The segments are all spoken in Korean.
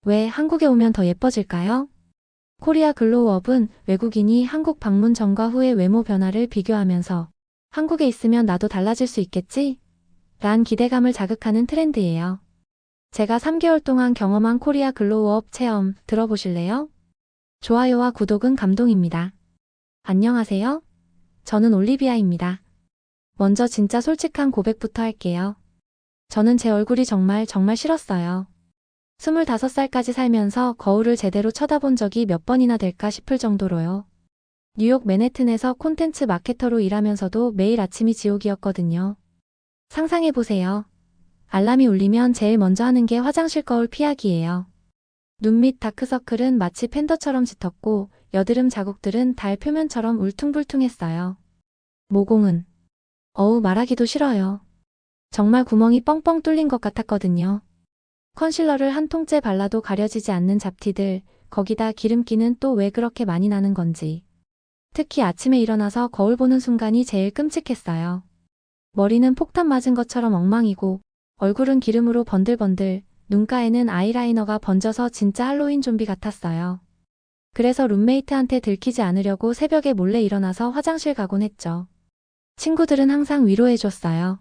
왜 한국에 오면 더 예뻐질까요? 코리아 글로우업은 외국인이 한국 방문 전과 후의 외모 변화를 비교하면서 한국에 있으면 나도 달라질 수 있겠지? 란 기대감을 자극하는 트렌드예요. 제가 3개월 동안 경험한 코리아 글로우업 체험 들어보실래요? 좋아요와 구독은 감동입니다. 안녕하세요. 저는 올리비아입니다. 먼저 진짜 솔직한 고백부터 할게요. 저는 제 얼굴이 정말 싫었어요. 25살까지 살면서 거울을 제대로 쳐다본 적이 몇 번이나 될까 싶을 정도로요. 뉴욕 맨해튼에서 콘텐츠 마케터로 일하면서도 매일 아침이 지옥이었거든요. 상상해보세요. 알람이 울리면 제일 먼저 하는 게 화장실 거울 피하기예요. 눈 밑 다크서클은 마치 팬더처럼 짙었고 여드름 자국들은 달 표면처럼 울퉁불퉁했어요. 모공은 말하기도 싫어요. 정말 구멍이 뻥뻥 뚫린 것 같았거든요. 컨실러를 한 통째 발라도 가려지지 않는 잡티들, 거기다 기름기는 또 왜 그렇게 많이 나는 건지. 특히 아침에 일어나서 거울 보는 순간이 제일 끔찍했어요. 머리는 폭탄 맞은 것처럼 엉망이고 얼굴은 기름으로 번들번들, 눈가에는 아이라이너가 번져서 진짜 할로윈 좀비 같았어요. 그래서 룸메이트한테 들키지 않으려고 새벽에 몰래 일어나서 화장실 가곤 했죠. 친구들은 항상 위로해줬어요.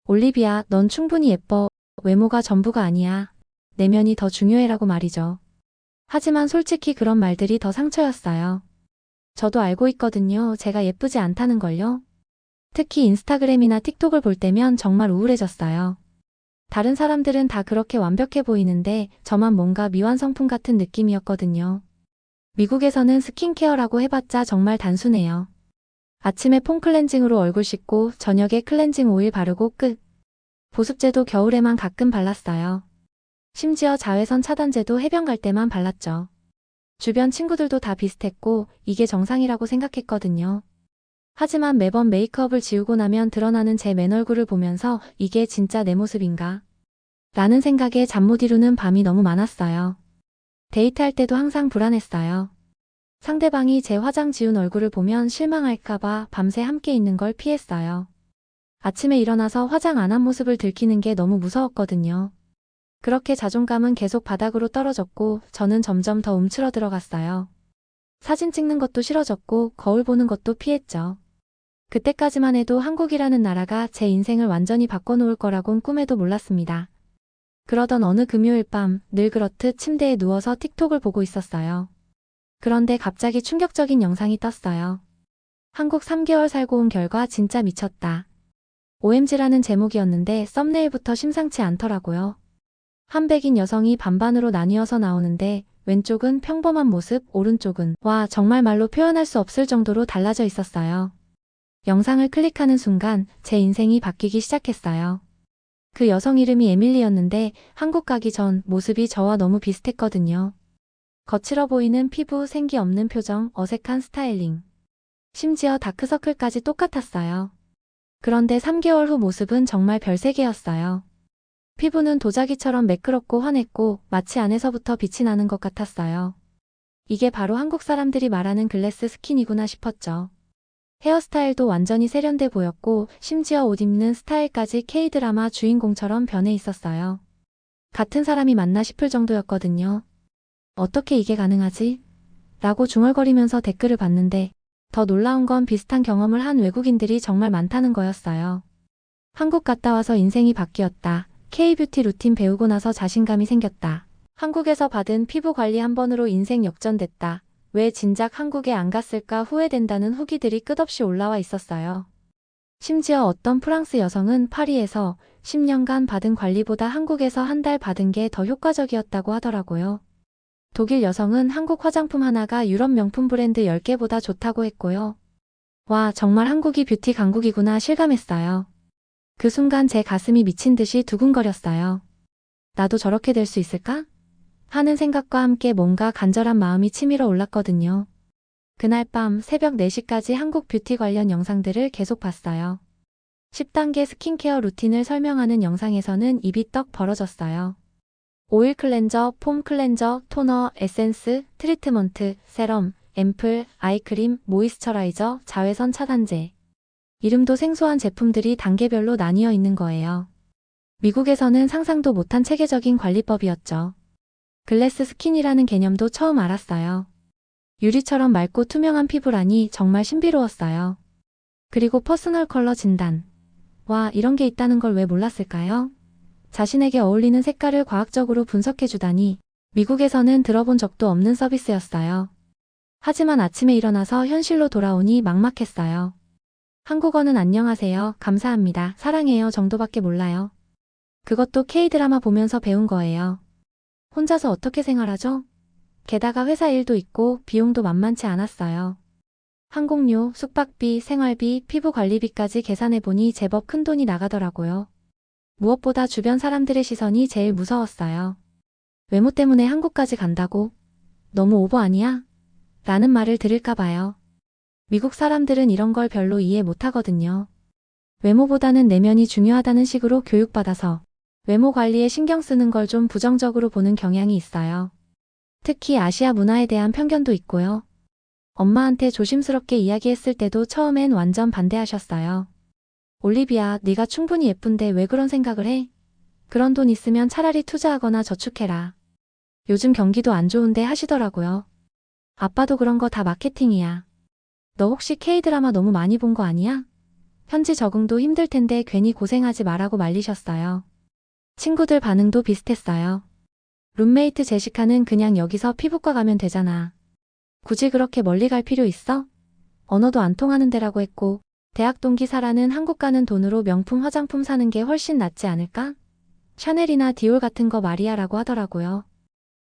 올리비아, 넌 충분히 예뻐. 외모가 전부가 아니야. 내면이 더 중요해라고 말이죠. 하지만 솔직히 그런 말들이 더 상처였어요. 저도 알고 있거든요. 제가 예쁘지 않다는 걸요. 특히 인스타그램이나 틱톡을 볼 때면 정말 우울해졌어요. 다른 사람들은 다 그렇게 완벽해 보이는데 저만 뭔가 미완성품 같은 느낌이었거든요. 미국에서는 스킨케어라고 해봤자 정말 단순해요. 아침에 폼 클렌징으로 얼굴 씻고 저녁에 클렌징 오일 바르고 끝. 보습제도 겨울에만 가끔 발랐어요. 심지어 자외선 차단제도 해변 갈 때만 발랐죠. 주변 친구들도 다 비슷했고 이게 정상이라고 생각했거든요. 하지만 매번 메이크업을 지우고 나면 드러나는 제 맨얼굴을 보면서 이게 진짜 내 모습인가? 라는 생각에 잠 못 이루는 밤이 너무 많았어요. 데이트할 때도 항상 불안했어요. 상대방이 제 화장 지운 얼굴을 보면 실망할까봐 밤새 함께 있는 걸 피했어요. 아침에 일어나서 화장 안 한 모습을 들키는 게 너무 무서웠거든요. 그렇게 자존감은 계속 바닥으로 떨어졌고 저는 점점 더 움츠러 들어갔어요. 사진 찍는 것도 싫어졌고 거울 보는 것도 피했죠. 그때까지만 해도 한국이라는 나라가 제 인생을 완전히 바꿔놓을 거라곤 꿈에도 몰랐습니다. 그러던 어느 금요일 밤 늘 그렇듯 침대에 누워서 틱톡을 보고 있었어요. 그런데 갑자기 충격적인 영상이 떴어요. 한국 3개월 살고 온 결과 진짜 미쳤다. OMG라는 제목이었는데 썸네일부터 심상치 않더라고요. 한 백인 여성이 반반으로 나뉘어서 나오는데 왼쪽은 평범한 모습, 오른쪽은 와 정말 말로 표현할 수 없을 정도로 달라져 있었어요. 영상을 클릭하는 순간 제 인생이 바뀌기 시작했어요. 그 여성 이름이 에밀리였는데 한국 가기 전 모습이 저와 너무 비슷했거든요. 거칠어 보이는 피부, 생기 없는 표정, 어색한 스타일링. 심지어 다크서클까지 똑같았어요. 그런데 3개월 후 모습은 정말 별세계였어요. 피부는 도자기처럼 매끄럽고 환했고 마치 안에서부터 빛이 나는 것 같았어요. 이게 바로 한국 사람들이 말하는 글래스 스킨이구나 싶었죠. 헤어스타일도 완전히 세련돼 보였고 심지어 옷 입는 스타일까지 K드라마 주인공처럼 변해 있었어요. 같은 사람이 맞나 싶을 정도였거든요. 어떻게 이게 가능하지? 라고 중얼거리면서 댓글을 봤는데 더 놀라운 건 비슷한 경험을 한 외국인들이 정말 많다는 거였어요. 한국 갔다 와서 인생이 바뀌었다. K-뷰티 루틴 배우고 나서 자신감이 생겼다. 한국에서 받은 피부 관리 한 번으로 인생 역전됐다. 왜 진작 한국에 안 갔을까 후회된다는 후기들이 끝없이 올라와 있었어요. 심지어 어떤 프랑스 여성은 파리에서 10년간 받은 관리보다 한국에서 한 달 받은 게 더 효과적이었다고 하더라고요. 독일 여성은 한국 화장품 하나가 유럽 명품 브랜드 10개보다 좋다고 했고요. 와, 정말 한국이 뷰티 강국이구나 실감했어요. 그 순간 제 가슴이 미친 듯이 두근거렸어요. 나도 저렇게 될 수 있을까? 하는 생각과 함께 뭔가 간절한 마음이 치밀어 올랐거든요. 그날 밤 새벽 4시까지 한국 뷰티 관련 영상들을 계속 봤어요. 10단계 스킨케어 루틴을 설명하는 영상에서는 입이 떡 벌어졌어요. 오일 클렌저, 폼 클렌저, 토너, 에센스, 트리트먼트, 세럼, 앰플, 아이크림, 모이스처라이저, 자외선 차단제. 이름도 생소한 제품들이 단계별로 나뉘어 있는 거예요. 미국에서는 상상도 못한 체계적인 관리법이었죠. 글래스 스킨이라는 개념도 처음 알았어요. 유리처럼 맑고 투명한 피부라니 정말 신비로웠어요. 그리고 퍼스널 컬러 진단. 와, 이런 게 있다는 걸 왜 몰랐을까요? 자신에게 어울리는 색깔을 과학적으로 분석해주다니 미국에서는 들어본 적도 없는 서비스였어요. 하지만 아침에 일어나서 현실로 돌아오니 막막했어요. 한국어는 안녕하세요, 감사합니다, 사랑해요 정도밖에 몰라요. 그것도 K-드라마 보면서 배운 거예요. 혼자서 어떻게 생활하죠? 게다가 회사 일도 있고 비용도 만만치 않았어요. 항공료, 숙박비, 생활비, 피부 관리비까지 계산해보니 제법 큰 돈이 나가더라고요. 무엇보다 주변 사람들의 시선이 제일 무서웠어요. 외모 때문에 한국까지 간다고? 너무 오버 아니야? 라는 말을 들을까봐요. 미국 사람들은 이런 걸 별로 이해 못하거든요. 외모보다는 내면이 중요하다는 식으로 교육받아서 외모 관리에 신경 쓰는 걸 좀 부정적으로 보는 경향이 있어요. 특히 아시아 문화에 대한 편견도 있고요. 엄마한테 조심스럽게 이야기했을 때도 처음엔 완전 반대하셨어요. 올리비아, 네가 충분히 예쁜데 왜 그런 생각을 해? 그런 돈 있으면 차라리 투자하거나 저축해라. 요즘 경기도 안 좋은데 하시더라고요. 아빠도 그런 거 다 마케팅이야. 너 혹시 K-드라마 너무 많이 본 거 아니야? 현지 적응도 힘들 텐데 괜히 고생하지 말라고 말리셨어요. 친구들 반응도 비슷했어요. 룸메이트 제시카는 그냥 여기서 피부과 가면 되잖아. 굳이 그렇게 멀리 갈 필요 있어? 언어도 안 통하는 데라고 했고, 대학 동기 사라는 한국 가는 돈으로 명품 화장품 사는 게 훨씬 낫지 않을까? 샤넬이나 디올 같은 거 말이야라고 하더라고요.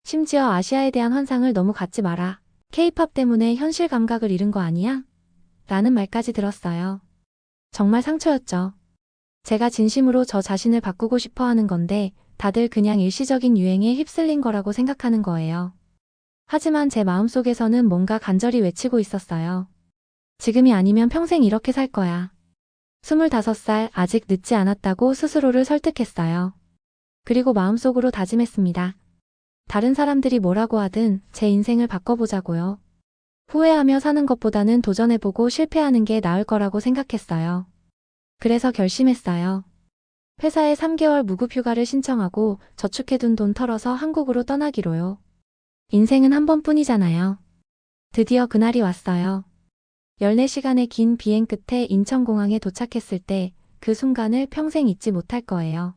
심지어 아시아에 대한 환상을 너무 갖지 마라. K-팝 때문에 현실 감각을 잃은 거 아니야? 라는 말까지 들었어요. 정말 상처였죠. 제가 진심으로 저 자신을 바꾸고 싶어 하는 건데 다들 그냥 일시적인 유행에 휩쓸린 거라고 생각하는 거예요. 하지만 제 마음속에서는 뭔가 간절히 외치고 있었어요. 지금이 아니면 평생 이렇게 살 거야. 25살 아직 늦지 않았다고 스스로를 설득했어요. 그리고 마음속으로 다짐했습니다. 다른 사람들이 뭐라고 하든 제 인생을 바꿔보자고요. 후회하며 사는 것보다는 도전해보고 실패하는 게 나을 거라고 생각했어요. 그래서 결심했어요. 회사에 3개월 무급휴가를 신청하고 저축해둔 돈 털어서 한국으로 떠나기로요. 인생은 한 번뿐이잖아요. 드디어 그날이 왔어요. 14시간의 긴 비행 끝에 인천공항에 도착했을 때 그 순간을 평생 잊지 못할 거예요.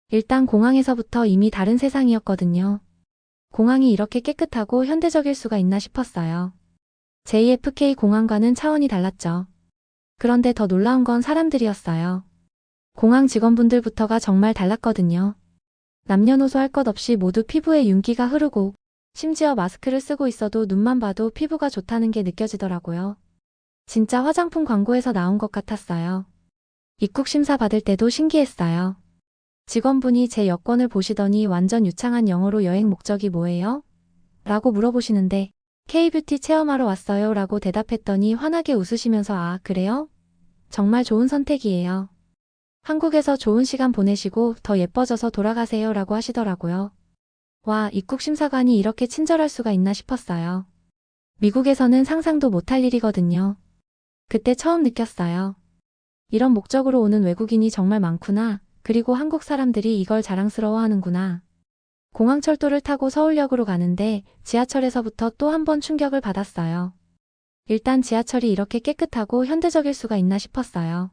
일단 공항에서부터 이미 다른 세상이었거든요. 공항이 이렇게 깨끗하고 현대적일 수가 있나 싶었어요. JFK 공항과는 차원이 달랐죠. 그런데 더 놀라운 건 사람들이었어요. 공항 직원분들부터가 정말 달랐거든요. 남녀노소 할 것 없이 모두 피부에 윤기가 흐르고 심지어 마스크를 쓰고 있어도 눈만 봐도 피부가 좋다는 게 느껴지더라고요. 진짜 화장품 광고에서 나온 것 같았어요. 입국 심사 받을 때도 신기했어요. 직원분이 제 여권을 보시더니 완전 유창한 영어로 여행 목적이 뭐예요? 라고 물어보시는데 K-뷰티 체험하러 왔어요 라고 대답했더니 환하게 웃으시면서 아, 그래요? 정말 좋은 선택이에요. 한국에서 좋은 시간 보내시고 더 예뻐져서 돌아가세요 라고 하시더라고요. 와, 입국 심사관이 이렇게 친절할 수가 있나 싶었어요. 미국에서는 상상도 못할 일이거든요. 그때 처음 느꼈어요. 이런 목적으로 오는 외국인이 정말 많구나. 그리고 한국 사람들이 이걸 자랑스러워하는구나. 공항철도를 타고 서울역으로 가는데 지하철에서부터 또 한 번 충격을 받았어요. 일단 지하철이 이렇게 깨끗하고 현대적일 수가 있나 싶었어요.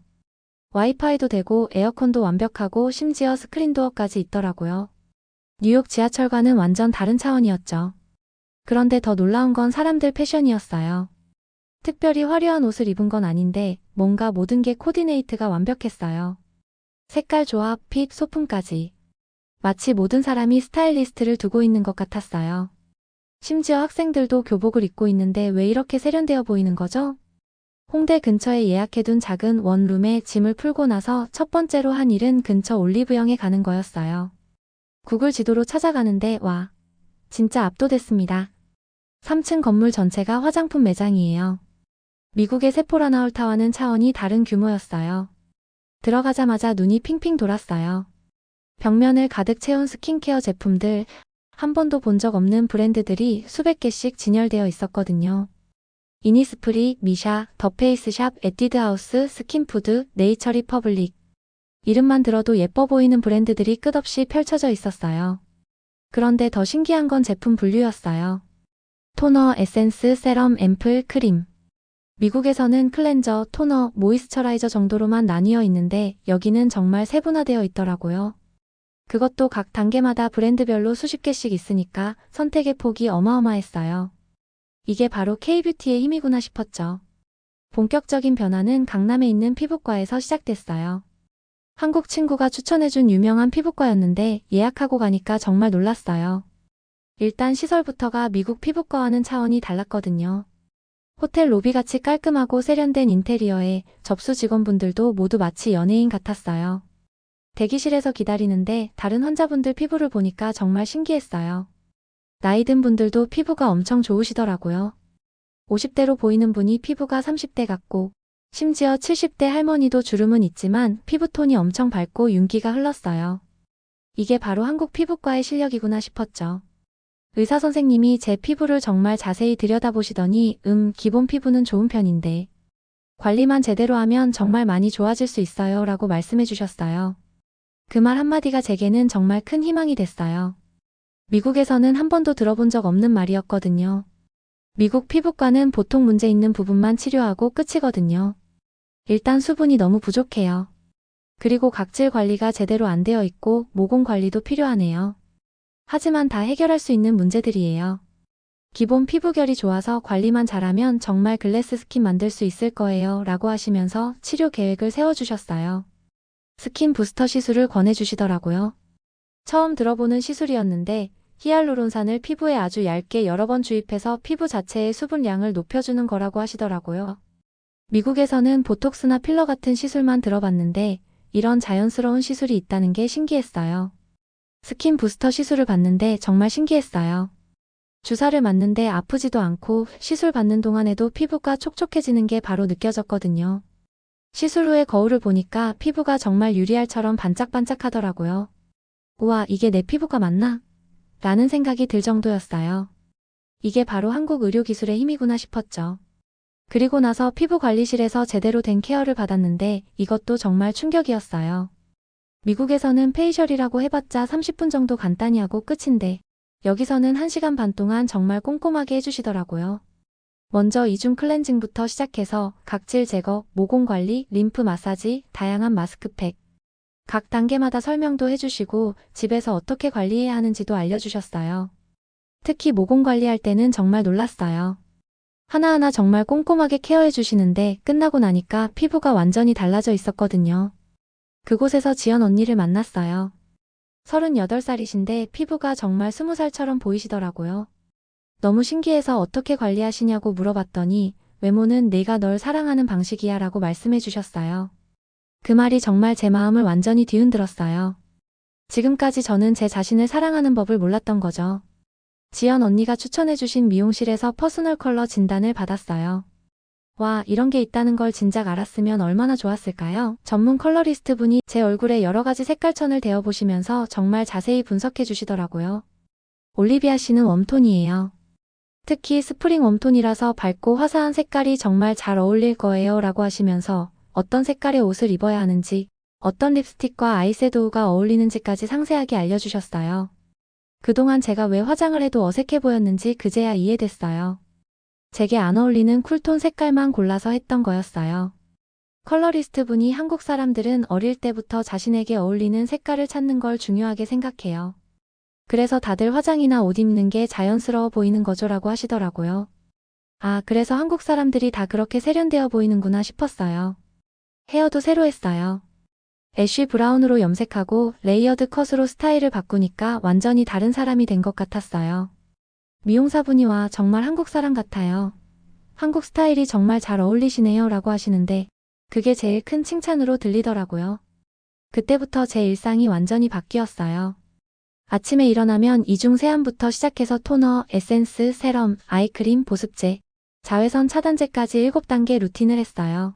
와이파이도 되고 에어컨도 완벽하고 심지어 스크린도어까지 있더라고요. 뉴욕 지하철과는 완전 다른 차원이었죠. 그런데 더 놀라운 건 사람들 패션이었어요. 특별히 화려한 옷을 입은 건 아닌데 뭔가 모든 게 코디네이트가 완벽했어요. 색깔 조합, 핏, 소품까지. 마치 모든 사람이 스타일리스트를 두고 있는 것 같았어요. 심지어 학생들도 교복을 입고 있는데 왜 이렇게 세련되어 보이는 거죠? 홍대 근처에 예약해둔 작은 원룸에 짐을 풀고 나서 첫 번째로 한 일은 근처 올리브영에 가는 거였어요. 구글 지도로 찾아가는데 와, 진짜 압도됐습니다. 3층 건물 전체가 화장품 매장이에요. 미국의 세포라나울타와는 차원이 다른 규모였어요. 들어가자마자 눈이 핑핑 돌았어요. 벽면을 가득 채운 스킨케어 제품들, 한 번도 본 적 없는 브랜드들이 수백 개씩 진열되어 있었거든요. 이니스프리, 미샤, 더 페이스샵, 에뛰드하우스, 스킨푸드, 네이처 리퍼블릭. 이름만 들어도 예뻐 보이는 브랜드들이 끝없이 펼쳐져 있었어요. 그런데 더 신기한 건 제품 분류였어요. 토너, 에센스, 세럼, 앰플, 크림. 미국에서는 클렌저, 토너, 모이스처라이저 정도로만 나뉘어 있는데 여기는 정말 세분화되어 있더라고요. 그것도 각 단계마다 브랜드별로 수십 개씩 있으니까 선택의 폭이 어마어마했어요. 이게 바로 K-뷰티의 힘이구나 싶었죠. 본격적인 변화는 강남에 있는 피부과에서 시작됐어요. 한국 친구가 추천해준 유명한 피부과였는데 예약하고 가니까 정말 놀랐어요. 일단 시설부터가 미국 피부과와는 차원이 달랐거든요. 호텔 로비같이 깔끔하고 세련된 인테리어에 접수 직원분들도 모두 마치 연예인 같았어요. 대기실에서 기다리는데 다른 환자분들 피부를 보니까 정말 신기했어요. 나이 든 분들도 피부가 엄청 좋으시더라고요. 50대로 보이는 분이 피부가 30대 같고 심지어 70대 할머니도 주름은 있지만 피부톤이 엄청 밝고 윤기가 흘렀어요. 이게 바로 한국 피부과의 실력이구나 싶었죠. 의사 선생님이 제 피부를 정말 자세히 들여다보시더니 기본 피부는 좋은 편인데 관리만 제대로 하면 정말 많이 좋아질 수 있어요 라고 말씀해 주셨어요. 그 말 한마디가 제게는 정말 큰 희망이 됐어요. 미국에서는 한 번도 들어본 적 없는 말이었거든요. 미국 피부과는 보통 문제 있는 부분만 치료하고 끝이거든요. 일단 수분이 너무 부족해요. 그리고 각질 관리가 제대로 안 되어 있고 모공 관리도 필요하네요. 하지만 다 해결할 수 있는 문제들이에요. 기본 피부결이 좋아서 관리만 잘하면 정말 글래스 스킨 만들 수 있을 거예요 라고 하시면서 치료 계획을 세워주셨어요. 스킨 부스터 시술을 권해주시더라고요. 처음 들어보는 시술이었는데 히알루론산을 피부에 아주 얇게 여러 번 주입해서 피부 자체의 수분량을 높여주는 거라고 하시더라고요. 미국에서는 보톡스나 필러 같은 시술만 들어봤는데 이런 자연스러운 시술이 있다는 게 신기했어요. 스킨 부스터 시술을 받는데 정말 신기했어요. 주사를 맞는데 아프지도 않고 시술 받는 동안에도 피부가 촉촉해지는 게 바로 느껴졌거든요. 시술 후에 거울을 보니까 피부가 정말 유리알처럼 반짝반짝하더라고요. 우와, 이게 내 피부가 맞나? 라는 생각이 들 정도였어요. 이게 바로 한국 의료기술의 힘이구나 싶었죠. 그리고 나서 피부관리실에서 제대로 된 케어를 받았는데 이것도 정말 충격이었어요. 미국에서는 페이셜이라고 해봤자 30분 정도 간단히 하고 끝인데 여기서는 1시간 반 동안 정말 꼼꼼하게 해주시더라고요. 먼저 이중 클렌징부터 시작해서 각질 제거, 모공 관리, 림프 마사지, 다양한 마스크팩. 각 단계마다 설명도 해주시고 집에서 어떻게 관리해야 하는지도 알려주셨어요. 특히 모공 관리할 때는 정말 놀랐어요. 하나하나 정말 꼼꼼하게 케어해 주시는데 끝나고 나니까 피부가 완전히 달라져 있었거든요. 그곳에서 지연 언니를 만났어요. 38살이신데 피부가 정말 20살처럼 보이시더라고요. 너무 신기해서 어떻게 관리하시냐고 물어봤더니 외모는 내가 널 사랑하는 방식이야 라고 말씀해 주셨어요. 그 말이 정말 제 마음을 완전히 뒤흔들었어요. 지금까지 저는 제 자신을 사랑하는 법을 몰랐던 거죠. 지연 언니가 추천해주신 미용실에서 퍼스널 컬러 진단을 받았어요. 와, 이런 게 있다는 걸 진작 알았으면 얼마나 좋았을까요? 전문 컬러리스트 분이 제 얼굴에 여러 가지 색깔천을 대어보시면서 정말 자세히 분석해 주시더라고요. 올리비아 씨는 웜톤이에요. 특히 스프링 웜톤이라서 밝고 화사한 색깔이 정말 잘 어울릴 거예요 라고 하시면서 어떤 색깔의 옷을 입어야 하는지, 어떤 립스틱과 아이섀도우가 어울리는지까지 상세하게 알려주셨어요. 그동안 제가 왜 화장을 해도 어색해 보였는지 그제야 이해됐어요. 제게 안 어울리는 쿨톤 색깔만 골라서 했던 거였어요. 컬러리스트 분이 한국 사람들은 어릴 때부터 자신에게 어울리는 색깔을 찾는 걸 중요하게 생각해요. 그래서 다들 화장이나 옷 입는 게 자연스러워 보이는 거죠라고 하시더라고요. 아, 그래서 한국 사람들이 다 그렇게 세련되어 보이는구나 싶었어요. 헤어도 새로 했어요. 애쉬 브라운으로 염색하고 레이어드 컷으로 스타일을 바꾸니까 완전히 다른 사람이 된 것 같았어요. 미용사분이 와 정말 한국 사람 같아요. 한국 스타일이 정말 잘 어울리시네요 라고 하시는데 그게 제일 큰 칭찬으로 들리더라고요. 그때부터 제 일상이 완전히 바뀌었어요. 아침에 일어나면 이중 세안부터 시작해서 토너, 에센스, 세럼, 아이크림, 보습제, 자외선 차단제까지 7단계 루틴을 했어요.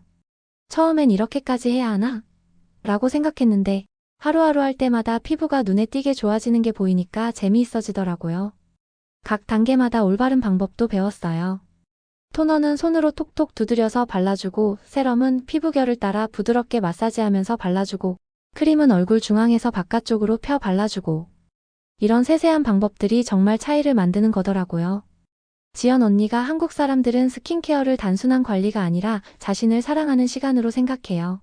처음엔 이렇게까지 해야 하나? 라고 생각했는데 하루하루 할 때마다 피부가 눈에 띄게 좋아지는 게 보이니까 재미있어지더라고요. 각 단계마다 올바른 방법도 배웠어요. 토너는 손으로 톡톡 두드려서 발라주고 세럼은 피부결을 따라 부드럽게 마사지하면서 발라주고 크림은 얼굴 중앙에서 바깥쪽으로 펴 발라주고 이런 세세한 방법들이 정말 차이를 만드는 거더라고요. 지연 언니가 한국 사람들은 스킨케어를 단순한 관리가 아니라 자신을 사랑하는 시간으로 생각해요.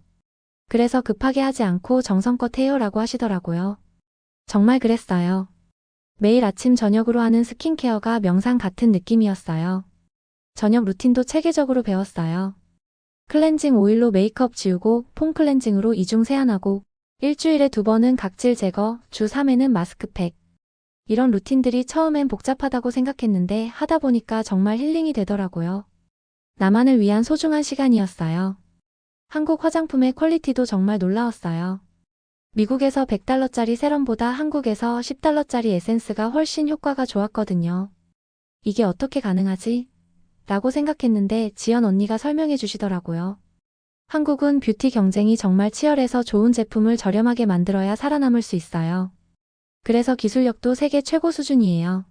그래서 급하게 하지 않고 정성껏 해요라고 하시더라고요. 정말 그랬어요. 매일 아침 저녁으로 하는 스킨케어가 명상 같은 느낌이었어요. 저녁 루틴도 체계적으로 배웠어요. 클렌징 오일로 메이크업 지우고 폼 클렌징으로 이중 세안하고 일주일에 2번은 각질 제거, 주 3회는 마스크팩. 이런 루틴들이 처음엔 복잡하다고 생각했는데 하다 보니까 정말 힐링이 되더라고요. 나만을 위한 소중한 시간이었어요. 한국 화장품의 퀄리티도 정말 놀라웠어요. 미국에서 $100짜리 세럼보다 한국에서 $10짜리 에센스가 훨씬 효과가 좋았거든요. 이게 어떻게 가능하지? 라고 생각했는데 지연 언니가 설명해 주시더라고요. 한국은 뷰티 경쟁이 정말 치열해서 좋은 제품을 저렴하게 만들어야 살아남을 수 있어요. 그래서 기술력도 세계 최고 수준이에요.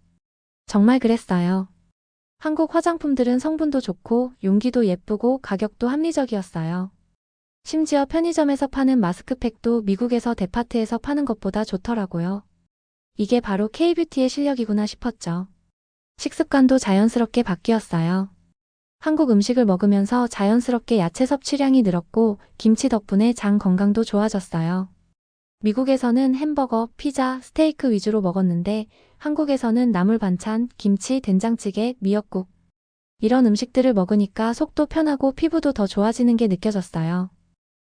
정말 그랬어요. 한국 화장품들은 성분도 좋고 용기도 예쁘고 가격도 합리적이었어요. 심지어 편의점에서 파는 마스크팩도 미국에서 데파트에서 파는 것보다 좋더라고요. 이게 바로 K-뷰티의 실력이구나 싶었죠. 식습관도 자연스럽게 바뀌었어요. 한국 음식을 먹으면서 자연스럽게 야채 섭취량이 늘었고 김치 덕분에 장 건강도 좋아졌어요. 미국에서는 햄버거, 피자, 스테이크 위주로 먹었는데 한국에서는 나물 반찬, 김치, 된장찌개, 미역국 이런 음식들을 먹으니까 속도 편하고 피부도 더 좋아지는 게 느껴졌어요.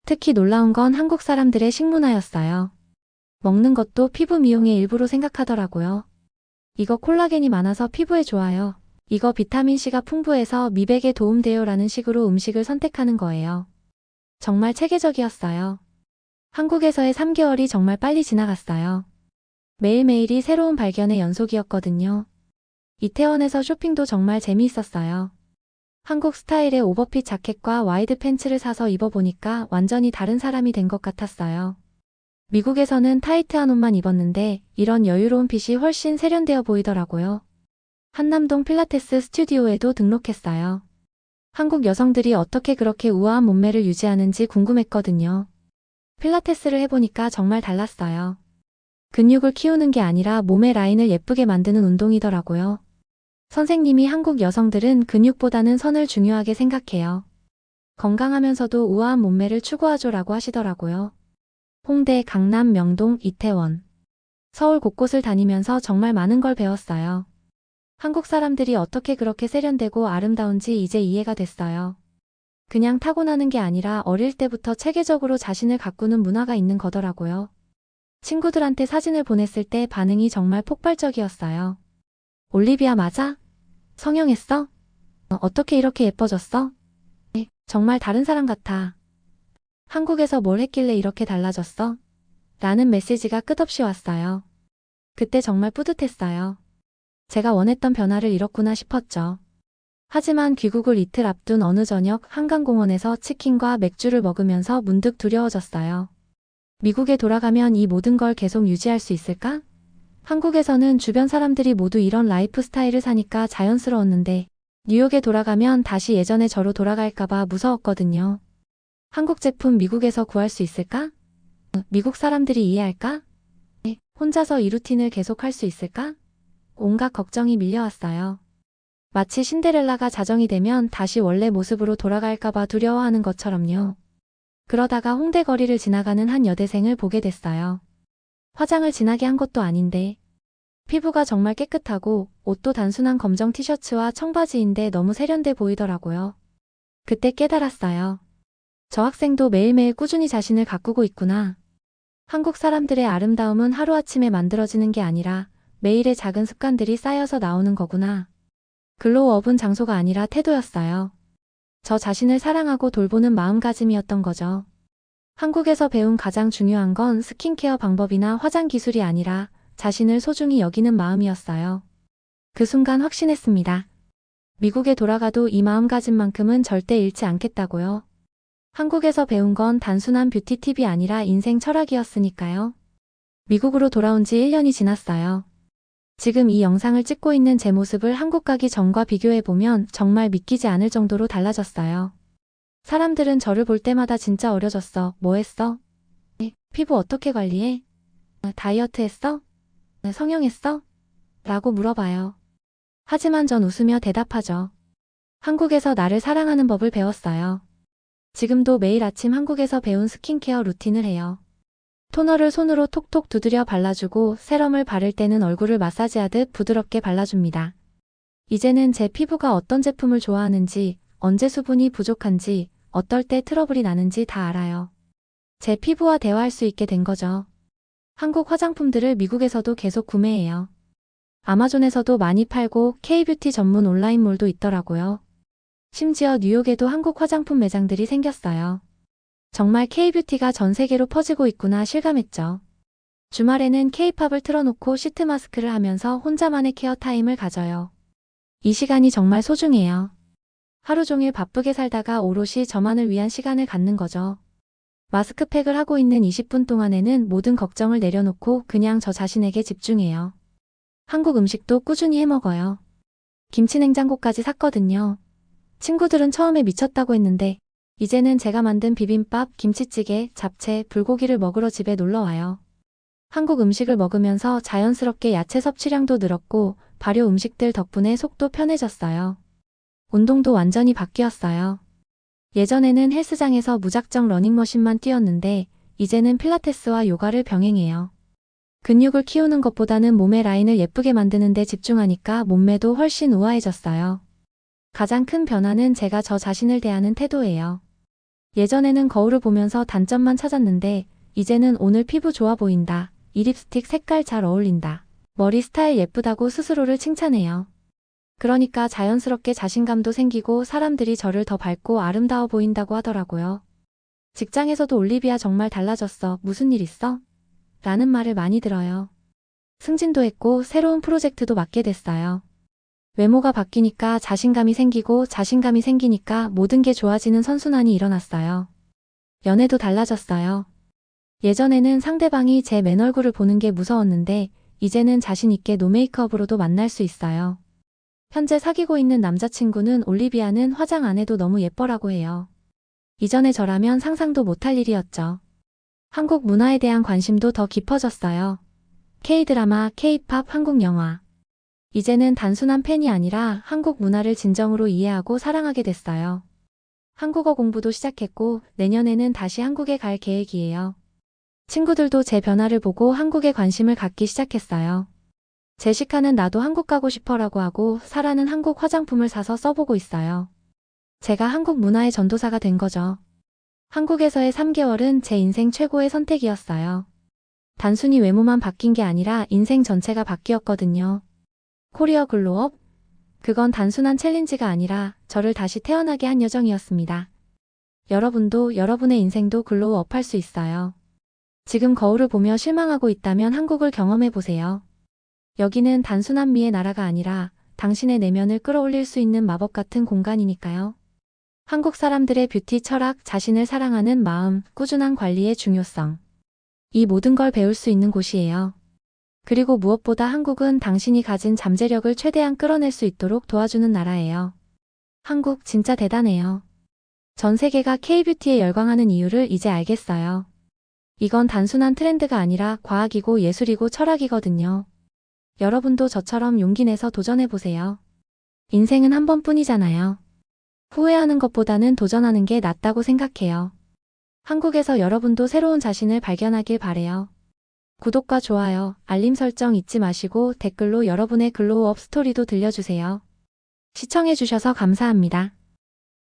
특히 놀라운 건 한국 사람들의 식문화였어요. 먹는 것도 피부 미용의 일부로 생각하더라고요. 이거 콜라겐이 많아서 피부에 좋아요. 이거 비타민C가 풍부해서 미백에 도움돼요 라는 식으로 음식을 선택하는 거예요. 정말 체계적이었어요. 한국에서의 3개월이 정말 빨리 지나갔어요. 매일매일이 새로운 발견의 연속이었거든요. 이태원에서 쇼핑도 정말 재미있었어요. 한국 스타일의 오버핏 자켓과 와이드 팬츠를 사서 입어보니까 완전히 다른 사람이 된 것 같았어요. 미국에서는 타이트한 옷만 입었는데 이런 여유로운 핏이 훨씬 세련되어 보이더라고요. 한남동 필라테스 스튜디오에도 등록했어요. 한국 여성들이 어떻게 그렇게 우아한 몸매를 유지하는지 궁금했거든요. 필라테스를 해보니까 정말 달랐어요. 근육을 키우는 게 아니라 몸의 라인을 예쁘게 만드는 운동이더라고요. 선생님이 한국 여성들은 근육보다는 선을 중요하게 생각해요. 건강하면서도 우아한 몸매를 추구하죠라고 하시더라고요. 홍대, 강남, 명동, 이태원. 서울 곳곳을 다니면서 정말 많은 걸 배웠어요. 한국 사람들이 어떻게 그렇게 세련되고 아름다운지 이제 이해가 됐어요. 그냥 타고나는 게 아니라 어릴 때부터 체계적으로 자신을 가꾸는 문화가 있는 거더라고요. 친구들한테 사진을 보냈을 때 반응이 정말 폭발적이었어요. 올리비아 맞아? 성형했어? 어떻게 이렇게 예뻐졌어? 네, 정말 다른 사람 같아. 한국에서 뭘 했길래 이렇게 달라졌어? 라는 메시지가 끝없이 왔어요. 그때 정말 뿌듯했어요. 제가 원했던 변화를 이뤘구나 싶었죠. 하지만 귀국을 이틀 앞둔 어느 저녁 한강공원에서 치킨과 맥주를 먹으면서 문득 두려워졌어요. 미국에 돌아가면 이 모든 걸 계속 유지할 수 있을까? 한국에서는 주변 사람들이 모두 이런 라이프 스타일을 사니까 자연스러웠는데 뉴욕에 돌아가면 다시 예전의 저로 돌아갈까봐 무서웠거든요. 한국 제품 미국에서 구할 수 있을까? 미국 사람들이 이해할까? 혼자서 이 루틴을 계속 할 수 있을까? 온갖 걱정이 밀려왔어요. 마치 신데렐라가 자정이 되면 다시 원래 모습으로 돌아갈까봐 두려워하는 것처럼요. 그러다가 홍대 거리를 지나가는 한 여대생을 보게 됐어요. 화장을 진하게 한 것도 아닌데 피부가 정말 깨끗하고 옷도 단순한 검정 티셔츠와 청바지인데 너무 세련돼 보이더라고요. 그때 깨달았어요. 저 학생도 매일매일 꾸준히 자신을 가꾸고 있구나. 한국 사람들의 아름다움은 하루아침에 만들어지는 게 아니라 매일의 작은 습관들이 쌓여서 나오는 거구나. 글로우업은 장소가 아니라 태도였어요. 저 자신을 사랑하고 돌보는 마음가짐이었던 거죠. 한국에서 배운 가장 중요한 건 스킨케어 방법이나 화장 기술이 아니라 자신을 소중히 여기는 마음이었어요. 그 순간 확신했습니다. 미국에 돌아가도 이 마음가짐만큼은 절대 잃지 않겠다고요. 한국에서 배운 건 단순한 뷰티 팁이 아니라 인생 철학이었으니까요. 미국으로 돌아온 지 1년이 지났어요. 지금 이 영상을 찍고 있는 제 모습을 한국 가기 전과 비교해보면 정말 믿기지 않을 정도로 달라졌어요. 사람들은 저를 볼 때마다 진짜 어려졌어. 뭐 했어? 피부 어떻게 관리해? 다이어트 했어? 성형했어? 라고 물어봐요. 하지만 전 웃으며 대답하죠. 한국에서 나를 사랑하는 법을 배웠어요. 지금도 매일 아침 한국에서 배운 스킨케어 루틴을 해요. 토너를 손으로 톡톡 두드려 발라주고 세럼을 바를 때는 얼굴을 마사지하듯 부드럽게 발라줍니다. 이제는 제 피부가 어떤 제품을 좋아하는지, 언제 수분이 부족한지, 어떨 때 트러블이 나는지 다 알아요. 제 피부와 대화할 수 있게 된 거죠. 한국 화장품들을 미국에서도 계속 구매해요. 아마존에서도 많이 팔고 K뷰티 전문 온라인몰도 있더라고요. 심지어 뉴욕에도 한국 화장품 매장들이 생겼어요. 정말 K뷰티가 전 세계로 퍼지고 있구나 실감했죠. 주말에는 K팝을 틀어놓고 시트 마스크를 하면서 혼자만의 케어 타임을 가져요. 이 시간이 정말 소중해요. 하루 종일 바쁘게 살다가 오롯이 저만을 위한 시간을 갖는 거죠. 마스크팩을 하고 있는 20분 동안에는 모든 걱정을 내려놓고 그냥 저 자신에게 집중해요. 한국 음식도 꾸준히 해먹어요. 김치냉장고까지 샀거든요. 친구들은 처음에 미쳤다고 했는데 이제는 제가 만든 비빔밥, 김치찌개, 잡채, 불고기를 먹으러 집에 놀러와요. 한국 음식을 먹으면서 자연스럽게 야채 섭취량도 늘었고 발효 음식들 덕분에 속도 편해졌어요. 운동도 완전히 바뀌었어요. 예전에는 헬스장에서 무작정 러닝머신만 뛰었는데 이제는 필라테스와 요가를 병행해요. 근육을 키우는 것보다는 몸의 라인을 예쁘게 만드는 데 집중하니까 몸매도 훨씬 우아해졌어요. 가장 큰 변화는 제가 저 자신을 대하는 태도예요. 예전에는 거울을 보면서 단점만 찾았는데 이제는 오늘 피부 좋아 보인다. 이 립스틱 색깔 잘 어울린다. 머리 스타일 예쁘다고 스스로를 칭찬해요. 그러니까 자연스럽게 자신감도 생기고 사람들이 저를 더 밝고 아름다워 보인다고 하더라고요. 직장에서도 올리비아 정말 달라졌어. 무슨 일 있어? 라는 말을 많이 들어요. 승진도 했고 새로운 프로젝트도 맡게 됐어요. 외모가 바뀌니까 자신감이 생기고 자신감이 생기니까 모든 게 좋아지는 선순환이 일어났어요. 연애도 달라졌어요. 예전에는 상대방이 제 맨 얼굴을 보는 게 무서웠는데 이제는 자신 있게 노메이크업으로도 만날 수 있어요. 현재 사귀고 있는 남자친구는 올리비아는 화장 안 해도 너무 예뻐라고 해요. 이전에 저라면 상상도 못할 일이었죠. 한국 문화에 대한 관심도 더 깊어졌어요. K-드라마, K-팝, 한국 영화. 이제는 단순한 팬이 아니라 한국 문화를 진정으로 이해하고 사랑하게 됐어요. 한국어 공부도 시작했고 내년에는 다시 한국에 갈 계획이에요. 친구들도 제 변화를 보고 한국에 관심을 갖기 시작했어요. 제시카는 나도 한국 가고 싶어라고 하고 사라는 한국 화장품을 사서 써보고 있어요. 제가 한국 문화의 전도사가 된 거죠. 한국에서의 3개월은 제 인생 최고의 선택이었어요. 단순히 외모만 바뀐 게 아니라 인생 전체가 바뀌었거든요. 코리아 글로업? 그건 단순한 챌린지가 아니라 저를 다시 태어나게 한 여정이었습니다. 여러분도 여러분의 인생도 글로우업 할 수 있어요. 지금 거울을 보며 실망하고 있다면 한국을 경험해보세요. 여기는 단순한 미의 나라가 아니라 당신의 내면을 끌어올릴 수 있는 마법 같은 공간이니까요. 한국 사람들의 뷰티 철학, 자신을 사랑하는 마음, 꾸준한 관리의 중요성. 이 모든 걸 배울 수 있는 곳이에요. 그리고 무엇보다 한국은 당신이 가진 잠재력을 최대한 끌어낼 수 있도록 도와주는 나라예요. 한국 진짜 대단해요. 전 세계가 K-뷰티에 열광하는 이유를 이제 알겠어요. 이건 단순한 트렌드가 아니라 과학이고 예술이고 철학이거든요. 여러분도 저처럼 용기 내서 도전해보세요. 인생은 한 번뿐이잖아요. 후회하는 것보다는 도전하는 게 낫다고 생각해요. 한국에서 여러분도 새로운 자신을 발견하길 바래요. 구독과 좋아요, 알림 설정 잊지 마시고 댓글로 여러분의 글로우업 스토리도 들려주세요. 시청해주셔서 감사합니다.